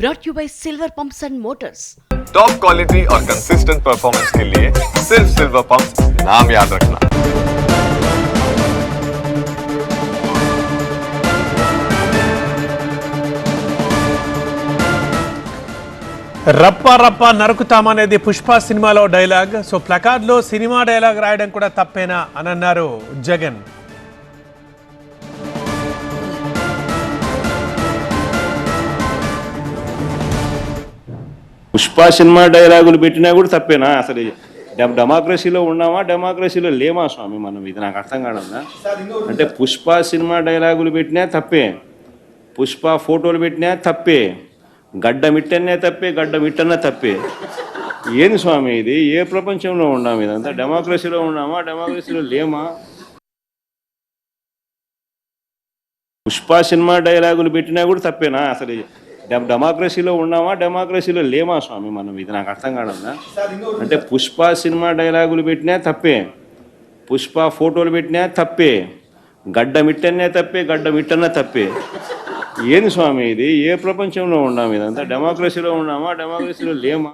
brought you by Silver Pumps and Motors. Top quality और consistent performance के लिए सिर्फ सिल्वर पंप्स नाम याद रखना। రప్ప రప్ప నరుకుతామనేది పుష్ప సినిమాలో డైలాగ్. సో ప్లకార్డ్లో సినిమా డైలాగ్ రాయడం కూడా తప్పేనా అని అన్నారు జగన్. పుష్ప సినిమా డైలాగులు పెట్టినా కూడా తప్పేనా? అసలు డెమోక్రసీలో ఉన్నామా, డెమోక్రసీలో లేమా స్వామి మనం? ఇది నాకు అర్థం కావడంలా. అంటే పుష్ప సినిమా డైలాగులు పెట్టినా తప్పే, పుష్ప ఫోటోలు పెట్టినా తప్పే, గడ్డ మిట్టనే తప్పే, గడ్డ మిట్టన్నా తప్పే. ఏంది స్వామి ఇది? ఏ ప్రపంచంలో ఉన్నాము? ఇదంతా డెమోక్రసీలో ఉన్నామా, డెమోక్రసీలో లేమా? పుష్ప సినిమా డైలాగులు పెట్టినా కూడా తప్పేనా? అసలు డెమోక్రసీలో ఉన్నామా, డెమోక్రసీలో లేమా స్వామి మనం? ఇది నాకు అర్థం కావడంలా. అంటే పుష్ప సినిమా డైలాగులు పెట్టినా తప్పే, పుష్ప ఫోటోలు పెట్టినా తప్పే, గడ్డ మిట్టనే తప్పే, గడ్డ మిట్టన్నా తప్పే. ఏంది స్వామి ఇది? ఏ ప్రపంచంలో ఉన్నాము? ఇదంతా డెమోక్రసీలో ఉన్నామా, డెమోక్రసీలో లేమా?